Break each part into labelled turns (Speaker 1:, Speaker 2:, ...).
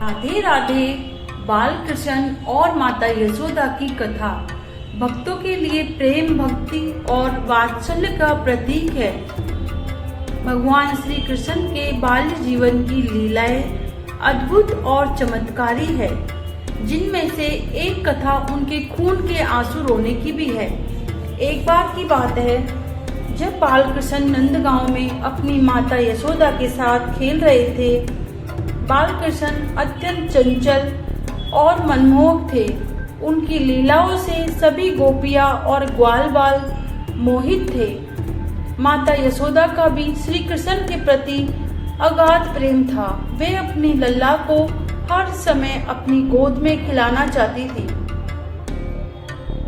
Speaker 1: राधे राधे। बाल कृष्ण और माता यशोदा की कथा भक्तों के लिए प्रेम, भक्ति और वात्सल्य का प्रतीक है। भगवान श्री कृष्ण के बाल्य जीवन की लीलाएं अद्भुत और चमत्कारी है, जिनमें से एक कथा उनके खून के आंसू रोने की भी है। एक बार की बात है, जब बाल कृष्ण नंदगांव में अपनी माता यशोदा के साथ खेल रहे थे। बाल कृष्ण अत्यंत चंचल और मनमोहक थे। उनकी लीलाओं से सभी गोपियां और ग्वाल बाल मोहित थे। माता यशोदा का भी श्री कृष्ण के प्रति अगाध प्रेम था। वे अपनी लल्ला को हर समय अपनी गोद में खिलाना चाहती थी।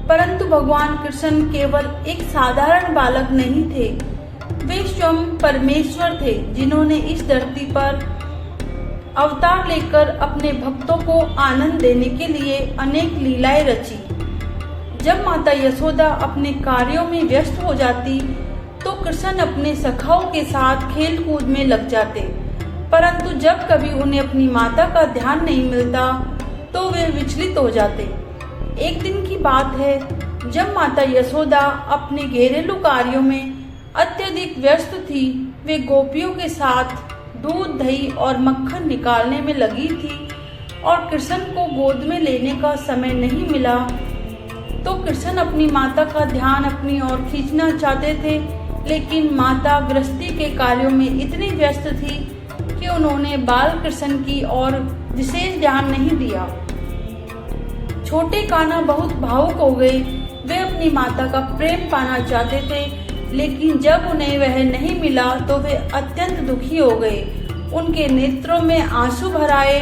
Speaker 1: परंतु भगवान कृष्ण केवल एक साधारण बालक नहीं थे, वे स्वयं परमेश्वर थे, जिन्होंने इस धरती पर अवतार लेकर अपने भक्तों को आनंद देने के लिए अनेक लीलाएं रची। जब माता यशोदा अपने कार्यों में व्यस्त हो जाती, तो कृष्ण अपने सखाओं के साथ खेल कूद में लग जाते। परंतु जब कभी उन्हें अपनी माता का ध्यान नहीं मिलता, तो वे विचलित हो जाते। एक दिन की बात है, जब माता यशोदा अपने घरेलू कार्यों में अत्यधिक व्यस्त थी। वे गोपियों के साथ दूध, दही और मक्खन निकालने में लगी थी और कृष्ण को गोद में लेने का समय नहीं मिला। तो कृष्ण अपनी माता का ध्यान अपनी ओर खींचना चाहते थे, लेकिन माता गृहस्थी के कार्यों में इतनी व्यस्त थी कि उन्होंने बाल कृष्ण की ओर विशेष ध्यान नहीं दिया। छोटे कान्हा बहुत भावुक हो गए। वे अपनी माता का प्रेम पाना चाहते थे, लेकिन जब उन्हें वह नहीं मिला तो वे अत्यंत दुखी हो गए। उनके नेत्रों में आंसू भर आए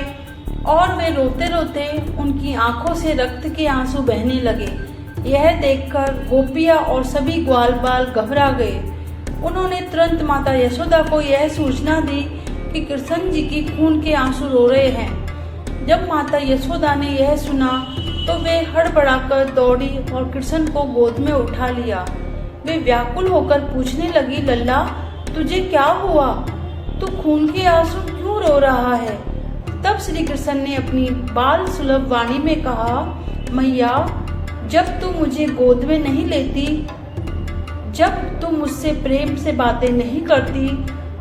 Speaker 1: और वे रोते रोते उनकी आंखों से रक्त के आंसू बहने लगे। यह देखकर गोपियां और सभी ग्वाल बाल घबरा गए। उन्होंने तुरंत माता यशोदा को यह सूचना दी कि कृष्ण जी की खून के आंसू रो रहे हैं। जब माता यशोदा ने यह सुना, तो वे हड़बड़ाकर दौड़ी और कृष्ण को गोद में उठा लिया। वे व्याकुल होकर पूछने लगी, लल्ला, तुझे क्या हुआ? तू खून के आंसू क्यों रो रहा है? तब श्री कृष्ण ने अपनी बाल सुलभ वाणी में कहा, मैया, जब तू मुझे गोद में नहीं लेती, जब तू मुझसे प्रेम से बातें नहीं करती,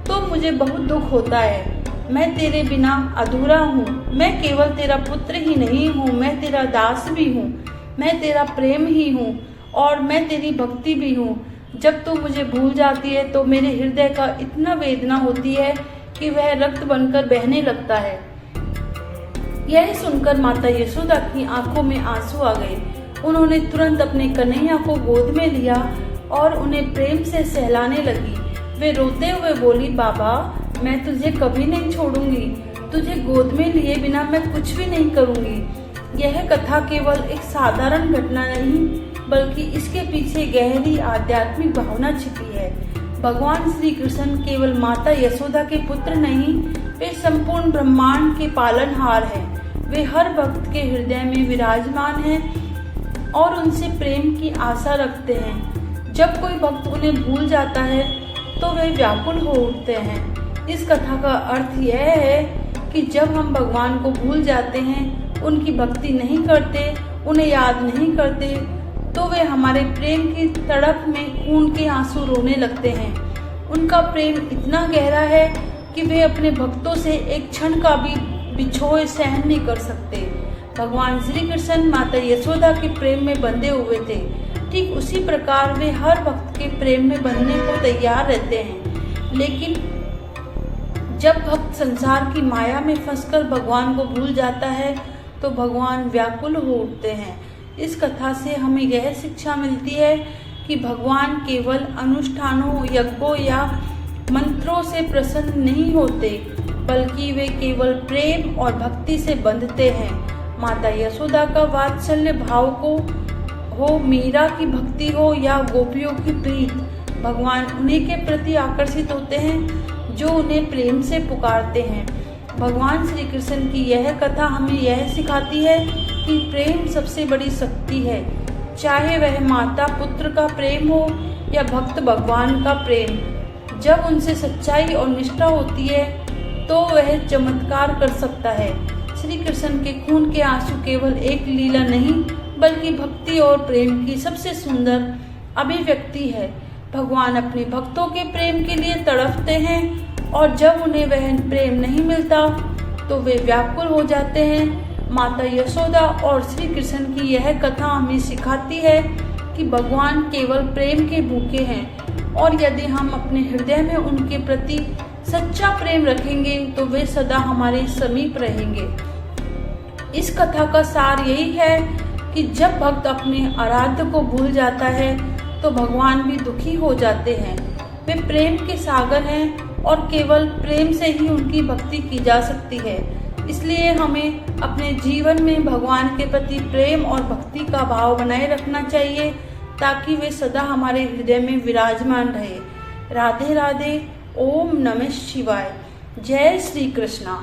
Speaker 1: तो मुझे बहुत दुख होता है। मैं तेरे बिना अधूरा हूँ। मैं केवल तेरा पुत्र ही नहीं हूँ, मैं तेरा दास भी हूँ। मैं तेरा प्रेम ही हूँ और मैं तेरी भक्ति भी हूँ। जब तू मुझे भूल जाती है, तो मेरे हृदय का इतना वेदना होती है कि वह रक्त बनकर बहने लगता है। यह सुनकर माता यशोदा की आंखों में आंसू आ गए। उन्होंने तुरंत अपने कन्हैया को गोद में लिया और उन्हें प्रेम से सहलाने लगी। वे रोते हुए बोली, बाबा, मैं तुझे कभी नहीं छोड़ूंगी। तुझे गोद में लिए बिना मैं कुछ भी नहीं करूंगी। यह कथा केवल एक साधारण घटना नहीं, बल्कि इसके पीछे गहरी आध्यात्मिक भावना छिपी है। भगवान श्री कृष्ण केवल माता यशोदा के पुत्र नहीं, वे संपूर्ण ब्रह्मांड के पालनहार हैं। वे हर भक्त के हृदय में विराजमान हैं और उनसे प्रेम की आशा रखते हैं। जब कोई भक्त उन्हें भूल जाता है, तो वे व्याकुल हो उठते हैं। इस कथा का अर्थ यह है कि जब हम भगवान को भूल जाते हैं, उनकी भक्ति नहीं करते, उन्हें याद नहीं करते, तो वे हमारे प्रेम की तड़प में खून के आंसू रोने लगते हैं। उनका प्रेम इतना गहरा है कि वे अपने भक्तों से एक क्षण का भी बिछोह सहन नहीं कर सकते। भगवान श्री कृष्ण माता यशोदा के प्रेम में बंधे हुए थे। ठीक उसी प्रकार वे हर भक्त के प्रेम में बंधने को तैयार रहते हैं। लेकिन जब भक्त संसार की माया में फंसकर भगवान को भूल जाता है, तो भगवान व्याकुल हो उठते हैं। इस कथा से हमें यह शिक्षा मिलती है कि भगवान केवल अनुष्ठानों, यज्ञों या मंत्रों से प्रसन्न नहीं होते, बल्कि वे केवल प्रेम और भक्ति से बंधते हैं। माता यशोदा का वात्सल्य भाव को हो, मीरा की भक्ति हो या गोपियों की प्रीत, भगवान उन्हीं के प्रति आकर्षित होते हैं जो उन्हें प्रेम से पुकारते हैं। भगवान श्री कृष्ण की यह कथा हमें यह सिखाती है कि प्रेम सबसे बड़ी शक्ति है। चाहे वह माता पुत्र का प्रेम हो या भक्त भगवान का प्रेम, जब उनसे सच्चाई और निष्ठा होती है, तो वह चमत्कार कर सकता है। श्री कृष्ण के खून के आंसू केवल एक लीला नहीं बल्कि भक्ति और प्रेम की सबसे सुंदर अभिव्यक्ति है। भगवान अपने भक्तों के प्रेम के लिए तड़पते हैं और जब उन्हें वह प्रेम नहीं मिलता तो वे व्याकुल हो जाते हैं। माता यशोदा और श्री कृष्ण की यह कथा हमें सिखाती है कि भगवान केवल प्रेम के भूखे हैं और यदि हम अपने हृदय में उनके प्रति सच्चा प्रेम रखेंगे तो वे सदा हमारे समीप रहेंगे। इस कथा का सार यही है कि जब भक्त अपने आराध्य को भूल जाता है तो भगवान भी दुखी हो जाते हैं। वे प्रेम के सागर हैं और केवल प्रेम से ही उनकी भक्ति की जा सकती है। इसलिए हमें अपने जीवन में भगवान के प्रति प्रेम और भक्ति का भाव बनाए रखना चाहिए ताकि वे सदा हमारे हृदय में विराजमान रहे। राधे राधे। ओम नमः शिवाय। जय श्री कृष्णा।